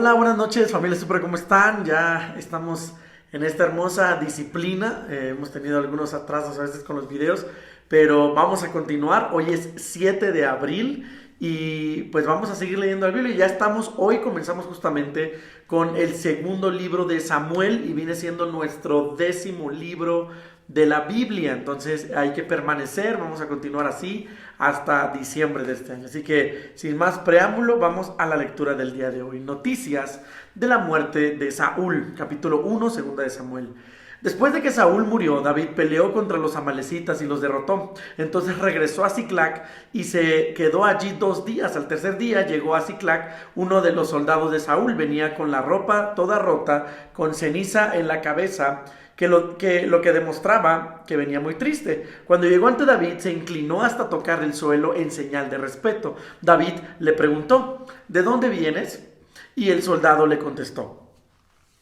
Hola, buenas noches familia Super, ¿cómo están? Ya estamos en esta hermosa disciplina. Hemos tenido algunos atrasos a veces con los videos, pero vamos a continuar. Hoy es 7 de abril y pues vamos a seguir leyendo la Biblia. Ya estamos, hoy comenzamos justamente con el segundo libro de Samuel y viene siendo nuestro 10º libro de la Biblia. Entonces hay que permanecer, vamos a continuar así hasta diciembre de este año. Así que sin más preámbulo, vamos a la lectura del día de hoy. Noticias de la muerte de Saúl, capítulo 1, segunda de Samuel. Después de que Saúl murió, David peleó contra los amalecitas y los derrotó. Entonces regresó a Siclac y se quedó allí 2 días. Al tercer día llegó a Siclac uno de los soldados de Saúl. Venía con la ropa toda rota, con ceniza en la cabeza, lo que demostraba que venía muy triste. Cuando llegó ante David, se inclinó hasta tocar el suelo en señal de respeto. David le preguntó: ¿de dónde vienes? Y el soldado le contestó: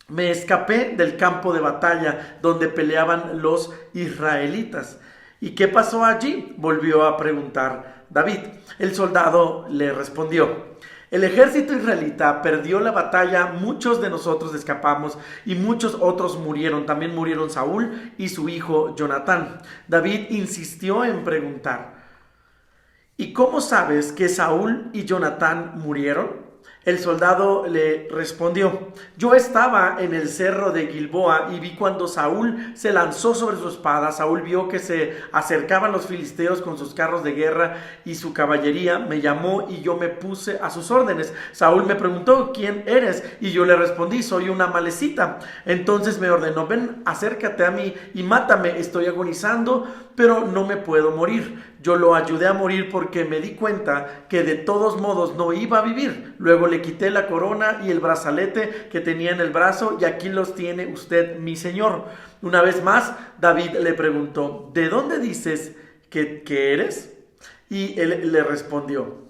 me escapé del campo de batalla donde peleaban los israelitas. ¿Y qué pasó allí?, volvió a preguntar David. El soldado le respondió: el ejército israelita perdió la batalla, muchos de nosotros escapamos y muchos otros murieron. También murieron Saúl y su hijo Jonatán. David insistió en preguntar: ¿y cómo sabes que Saúl y Jonatán murieron? El soldado le respondió: yo estaba en el cerro de Gilboa y vi cuando Saúl se lanzó sobre su espada. Saúl vio que se acercaban los filisteos con sus carros de guerra y su caballería. Me llamó y yo me puse a sus órdenes. Saúl me preguntó: ¿quién eres? Y yo le respondí: soy una amalecita. Entonces me ordenó: ven, acércate a mí y mátame. Estoy agonizando, pero no me puedo morir. Yo lo ayudé a morir porque me di cuenta que de todos modos no iba a vivir. Luego le quité la corona y el brazalete que tenía en el brazo, y aquí los tiene usted, mi señor. Una vez más, David le preguntó: ¿de dónde dices que eres? Y él le respondió: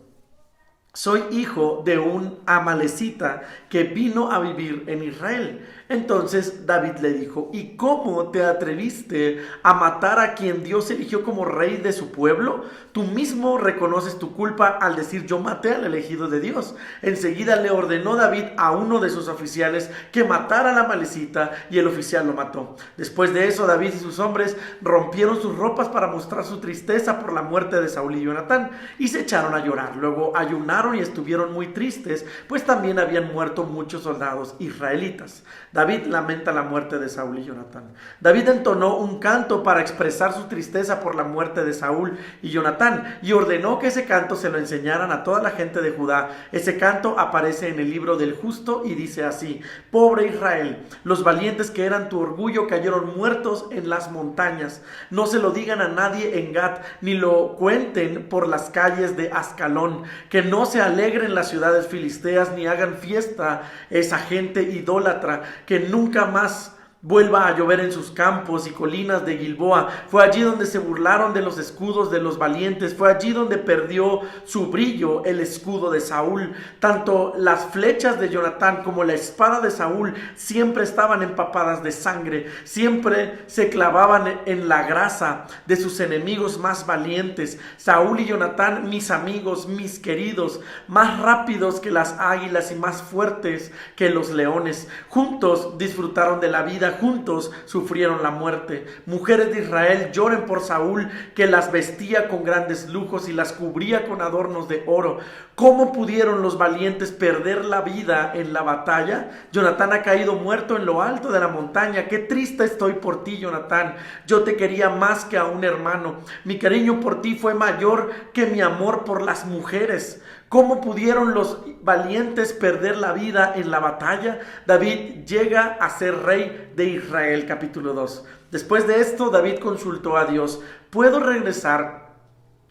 soy hijo de un amalecita que vino a vivir en Israel. Entonces David le dijo: ¿y cómo te atreviste a matar a quien Dios eligió como rey de su pueblo? Tú mismo reconoces tu culpa al decir: yo maté al elegido de Dios. Enseguida le ordenó David a uno de sus oficiales que matara al amalecita, y el oficial lo mató. Después de eso, David y sus hombres rompieron sus ropas para mostrar su tristeza por la muerte de Saúl y Jonatán, y se echaron a llorar. Luego ayunaron y estuvieron muy tristes, pues también habían muerto muchos soldados israelitas. David lamenta la muerte de Saúl y Jonatán. David entonó un canto para expresar su tristeza por la muerte de Saúl y Jonatán, y ordenó que ese canto se lo enseñaran a toda la gente de Judá. Ese canto aparece en el libro del Justo y dice así: pobre Israel, los valientes que eran tu orgullo cayeron muertos en las montañas. No se lo digan a nadie en Gat, ni lo cuenten por las calles de Ascalón. Que no se alegren las ciudades filisteas, ni hagan fiesta esa gente idólatra. Que nunca más vuelva a llover en sus campos y colinas de Gilboa. Fue allí donde se burlaron de los escudos de los valientes. Fue allí donde perdió su brillo el escudo de Saúl. Tanto las flechas de Jonatán como la espada de Saúl siempre estaban empapadas de sangre. Siempre se clavaban en la grasa de sus enemigos más valientes. Saúl y Jonatán, mis amigos, mis queridos, más rápidos que las águilas y más fuertes que los leones. Juntos disfrutaron de la vida, juntos sufrieron la muerte. Mujeres de Israel, lloren por Saúl, que las vestía con grandes lujos y las cubría con adornos de oro. ¿Cómo pudieron los valientes perder la vida en la batalla? Jonatán ha caído muerto en lo alto de la montaña. Qué triste estoy por ti, Jonatán. Yo te quería más que a un hermano. Mi cariño por ti fue mayor que mi amor por las mujeres. ¿Cómo pudieron los valientes perder la vida en la batalla? David llega a ser rey de Israel, capítulo 2. Después de esto, David consultó a Dios: ¿puedo regresar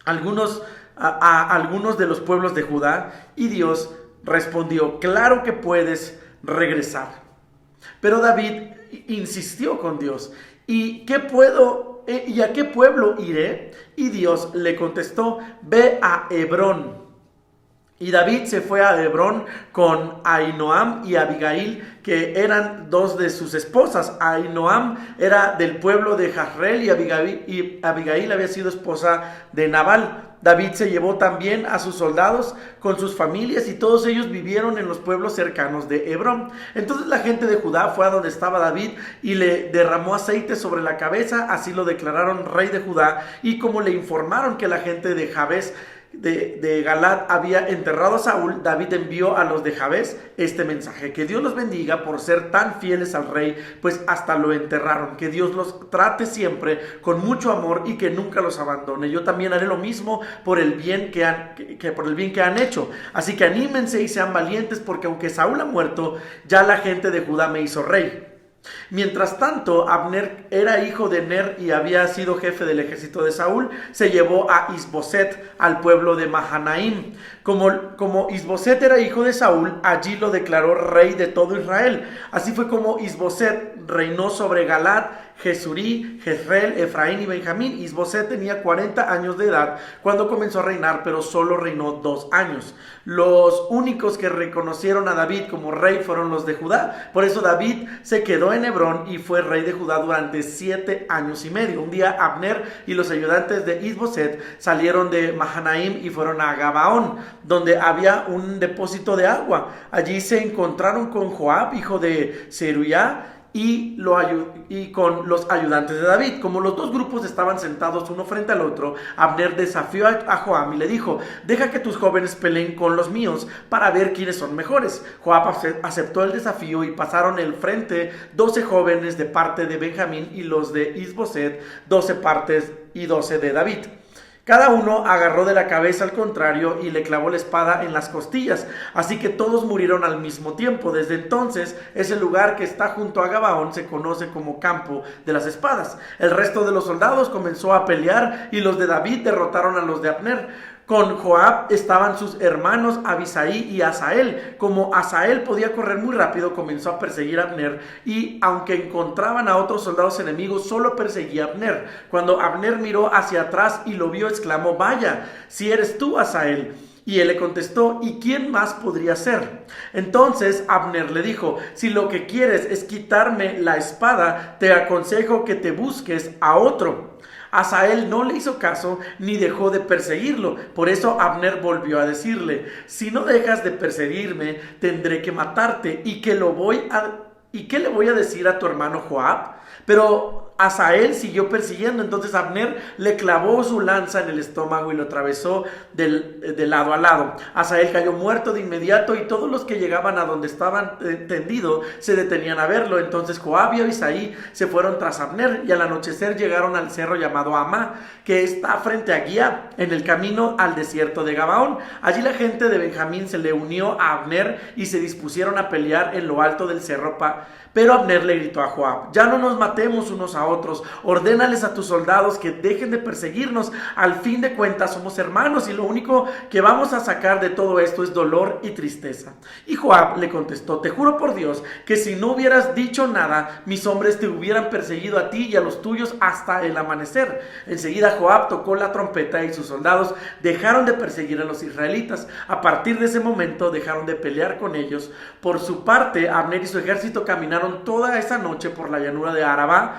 a algunos de los pueblos de Judá? Y Dios respondió: claro que puedes regresar. Pero David insistió con Dios: ¿y a qué pueblo iré? Y Dios le contestó: ve a Hebrón. Y David se fue a Hebrón con Ahinoam y Abigail, que eran 2 de sus esposas. Ahinoam era del pueblo de Jezreel y Abigail había sido esposa de Nabal. David se llevó también a sus soldados con sus familias y todos ellos vivieron en los pueblos cercanos de Hebrón. Entonces la gente de Judá fue a donde estaba David y le derramó aceite sobre la cabeza, así lo declararon rey de Judá. Y como le informaron que la gente de Jabes de Galaad había enterrado a Saúl, David envió a los de Jabes este mensaje: que Dios los bendiga por ser tan fieles al rey, pues hasta lo enterraron. Que Dios los trate siempre con mucho amor y que nunca los abandone. Yo también haré lo mismo por el bien que han hecho. Así que anímense y sean valientes, porque aunque Saúl ha muerto, ya la gente de Judá me hizo rey. Mientras tanto, Abner era hijo de Ner y había sido jefe del ejército de Saúl. Se llevó a Isboset al pueblo de Mahanaim. Como Isboset era hijo de Saúl, allí lo declaró rey de todo Israel. Así fue como Isboset reinó sobre Galaad, Jesurí, Jezreel, Efraín y Benjamín. Isboset tenía 40 años de edad cuando comenzó a reinar, pero solo reinó 2 años. Los únicos que reconocieron a David como rey fueron los de Judá. Por eso David se quedó en Hebrón y fue rey de Judá durante 7 años y medio. Un día Abner y los ayudantes de Isboset salieron de Mahanaim y fueron a Gabaón, donde había un depósito de agua. Allí se encontraron con Joab, hijo de Zeruiah, y con los ayudantes de David. Como los dos grupos estaban sentados uno frente al otro, Abner desafió a Joab y le dijo: deja que tus jóvenes peleen con los míos para ver quiénes son mejores. Joab aceptó el desafío y pasaron el frente 12 jóvenes de parte de Benjamín y los de Isboset 12 partes y 12 de David. Cada uno agarró de la cabeza al contrario y le clavó la espada en las costillas, así que todos murieron al mismo tiempo. Desde entonces, ese lugar que está junto a Gabaón se conoce como Campo de las Espadas. El resto de los soldados comenzó a pelear y los de David derrotaron a los de Abner. Con Joab estaban sus hermanos Abisai y Asael. Como Asael podía correr muy rápido, comenzó a perseguir a Abner, y aunque encontraban a otros soldados enemigos, solo perseguía a Abner. Cuando Abner miró hacia atrás y lo vio, exclamó: vaya, si eres tú, Asael. Y él le contestó: ¿y quién más podría ser? Entonces Abner le dijo: si lo que quieres es quitarme la espada, te aconsejo que te busques a otro. Asael no le hizo caso ni dejó de perseguirlo. Por eso Abner volvió a decirle: si no dejas de perseguirme, tendré que matarte. ¿Y qué le voy a decir a tu hermano Joab? Pero Asael siguió persiguiendo. Entonces Abner le clavó su lanza en el estómago y lo atravesó de lado a lado. Asael cayó muerto de inmediato y todos los que llegaban a donde estaban tendido se detenían a verlo. Entonces Joab y Abisai se fueron tras Abner y al anochecer llegaron al cerro llamado Amá, que está frente a Giab, en el camino al desierto de Gabaón. Allí la gente de Benjamín se le unió a Abner y se dispusieron a pelear en lo alto del cerro. Pero Abner le gritó a Joab: ya no nos matemos unos a otros, ordénales a tus soldados que dejen de perseguirnos. Al fin de cuentas somos hermanos y lo único que vamos a sacar de todo esto es dolor y tristeza. Y Joab le contestó: te juro por Dios que si no hubieras dicho nada, mis hombres te hubieran perseguido a ti y a los tuyos hasta el amanecer. Enseguida Joab tocó la trompeta y sus soldados dejaron de perseguir a los israelitas. A partir de ese momento dejaron de pelear con ellos. Por su parte, Abner y su ejército caminaron toda esa noche por la llanura de Arabá,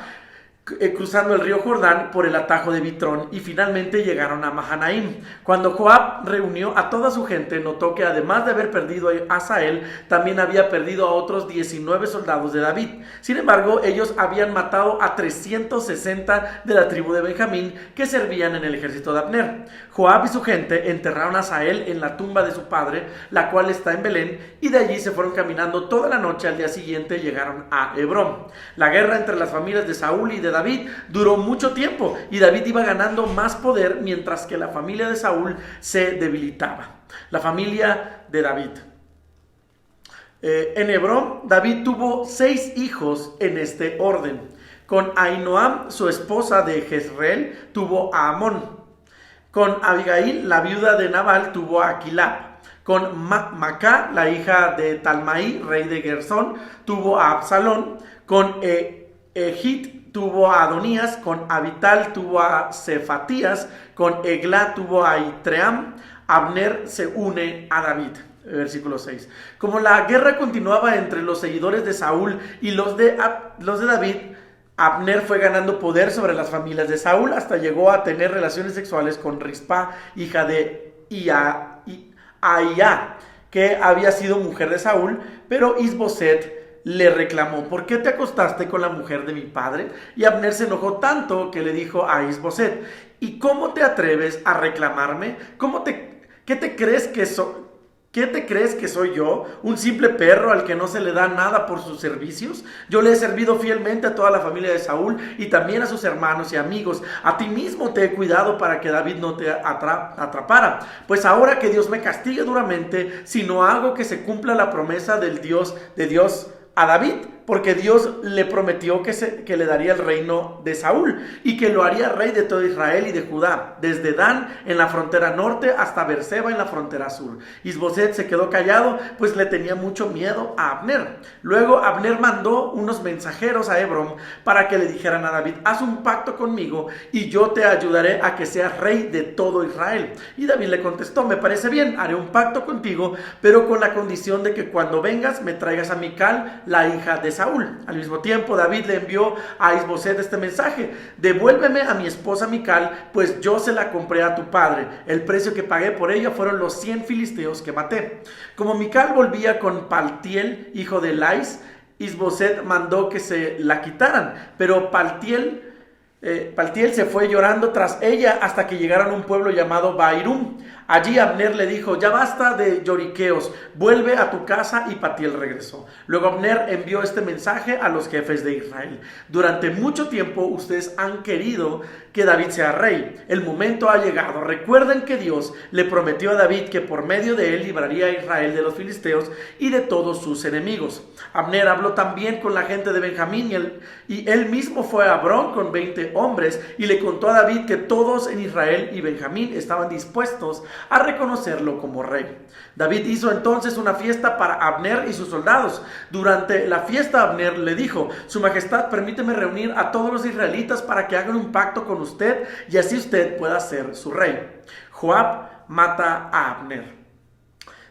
cruzando el río Jordán por el atajo de Bitrón, y finalmente llegaron a Mahanaim. Cuando Joab reunió a toda su gente, notó que además de haber perdido a Asael, también había perdido a otros 19 soldados de David. Sin embargo, ellos habían matado a 360 de la tribu de Benjamín que servían en el ejército de Abner. Joab y su gente enterraron a Asael en la tumba de su padre, la cual está en Belén, y de allí se fueron caminando toda la noche. Al día siguiente llegaron a Hebrón. La guerra entre las familias de Saúl y de David duró mucho tiempo y David iba ganando más poder mientras que la familia de Saúl se debilitaba. La familia de David. En Hebrón, David tuvo 6 hijos en este orden. Con Ahinoam, su esposa de Jezreel, tuvo a Amón. Con Abigail, la viuda de Nabal, tuvo a Aquilab. Con Macá, la hija de Talmai, rey de Gersón, tuvo a Absalón. Con Egit tuvo a Adonías. Con Abital tuvo a Cefatías. Con Eglá tuvo a Itream. Abner se une a David. Versículo 6. Como la guerra continuaba entre los seguidores de Saúl y los de David, Abner fue ganando poder sobre las familias de Saúl hasta llegó a tener relaciones sexuales con Rispa, hija de Ahiá, que había sido mujer de Saúl, pero Isboset le reclamó: ¿por qué te acostaste con la mujer de mi padre? Y Abner se enojó tanto que le dijo a Isboset: ¿y cómo te atreves a reclamarme? ¿Qué te crees que soy? ¿Qué te crees que soy yo? ¿Un simple perro al que no se le da nada por sus servicios? Yo le he servido fielmente a toda la familia de Saúl y también a sus hermanos y amigos. A ti mismo te he cuidado para que David no te atrapara. Pues ahora que Dios me castigue duramente, si no hago que se cumpla la promesa de Dios a David, porque Dios le prometió que le daría el reino de Saúl y que lo haría rey de todo Israel y de Judá, desde Dan en la frontera norte hasta Beerseba en la frontera sur. Isboset se quedó callado, pues le tenía mucho miedo a Abner. Luego Abner mandó unos mensajeros a Hebrón para que le dijeran a David: haz un pacto conmigo y yo te ayudaré a que seas rey de todo Israel. Y David le contestó: me parece bien, haré un pacto contigo, pero con la condición de que cuando vengas me traigas a Mical, la hija de Saúl. Al mismo tiempo David le envió a Isboset este mensaje: devuélveme a mi esposa Mical, pues yo se la compré a tu padre. El precio que pagué por ella fueron los 100 filisteos que maté. Como Mical volvía con Paltiel, hijo de Lais, Isboset mandó que se la quitaran, pero Paltiel se fue llorando tras ella hasta que llegaron a un pueblo llamado Bairum. Allí Abner le dijo: ya basta de lloriqueos, vuelve a tu casa. Y Paltiel regresó. Luego Abner envió este mensaje a los jefes de Israel: durante mucho tiempo ustedes han querido que David sea rey. El momento ha llegado. Recuerden que Dios le prometió a David que por medio de él libraría a Israel de los filisteos y de todos sus enemigos. Abner habló también con la gente de Benjamín y él mismo fue a Hebrón con 20 hombres y le contó a David que todos en Israel y Benjamín estaban dispuestos a reconocerlo como rey. David hizo entonces una fiesta para Abner y sus soldados. Durante la fiesta Abner le dijo: Su Majestad, permíteme reunir a todos los israelitas para que hagan un pacto con usted y así usted pueda ser su rey. Joab mata a Abner.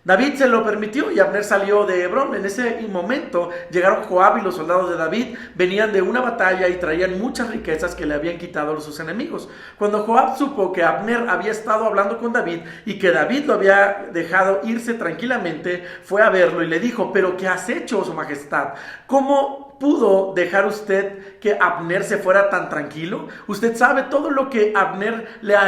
David se lo permitió y Abner salió de Hebrón. En ese momento llegaron Joab y los soldados de David. Venían de una batalla y traían muchas riquezas que le habían quitado sus enemigos. Cuando Joab supo que Abner había estado hablando con David y que David lo había dejado irse tranquilamente, fue a verlo y le dijo: ¿pero qué has hecho, su majestad? ¿Cómo pudo dejar usted que Abner se fuera tan tranquilo? Usted sabe todo lo que Abner le ha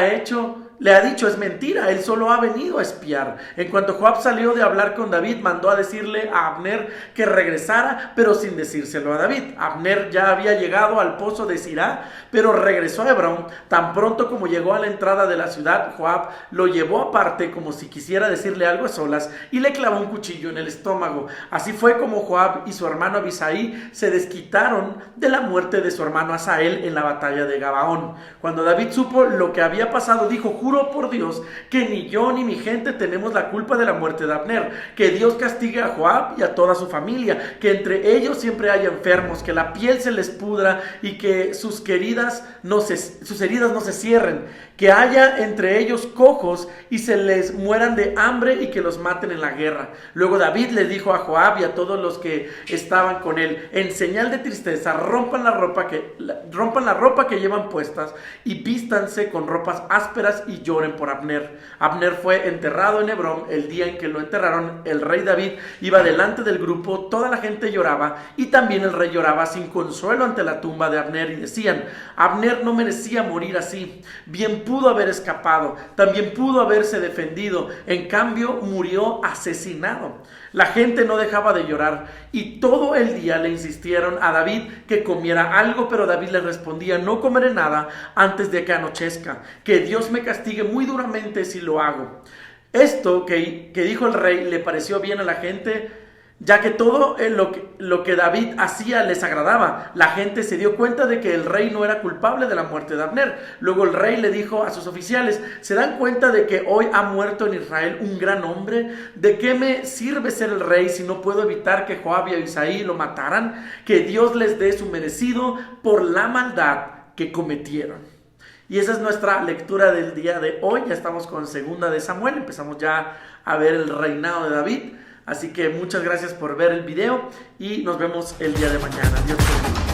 dicho es mentira. Él solo ha venido a espiar. En cuanto Joab salió de hablar con David, mandó a decirle a Abner que regresara, pero sin decírselo a David. Abner ya había llegado al pozo de Sirá, pero regresó a Hebrón. Tan pronto como llegó a la entrada de la ciudad, Joab lo llevó aparte como si quisiera decirle algo a solas y le clavó un cuchillo en el estómago. Así fue como Joab y su hermano Abisai se desquitaron de la muerte de su hermano Asael en la batalla de Gabaón. Cuando David supo lo que había pasado, dijo: juro por Dios que ni yo ni mi gente tenemos la culpa de la muerte de Abner. Que Dios castigue a Joab y a toda su familia, que entre ellos siempre haya enfermos, que la piel se les pudra y que sus heridas no se cierren, que haya entre ellos cojos y se les mueran de hambre y que los maten en la guerra. Luego David les dijo a Joab y a todos los que estaban con él: en señal de tristeza, rompan la ropa que llevan puestas y vístanse con ropas ásperas y lloren por Abner. Abner fue enterrado en Hebrón. El día en que lo enterraron, el rey David iba delante del grupo, toda la gente lloraba y también el rey lloraba sin consuelo ante la tumba de Abner y decían: Abner no merecía morir así. Bien pudo haber escapado, también pudo haberse defendido. En cambio, murió asesinado. La gente no dejaba de llorar y todo el día le insistieron a David que comiera algo, pero David les respondía: no comeré nada antes de que anochezca, que Dios me castigue muy duramente si lo hago. Esto que dijo el rey le pareció bien a la gente, ya que todo lo que David hacía les agradaba. La gente se dio cuenta de que el rey no era culpable de la muerte de Abner. Luego el rey le dijo a sus oficiales: ¿se dan cuenta de que hoy ha muerto en Israel un gran hombre? ¿De qué me sirve ser el rey si no puedo evitar que Joab y Abisai lo mataran? Que Dios les dé su merecido por la maldad que cometieron. Y esa es nuestra lectura del día de hoy. Ya estamos con segunda de Samuel. Empezamos ya a ver el reinado de David. Así que muchas gracias por ver el video y nos vemos el día de mañana. Dios te bendiga.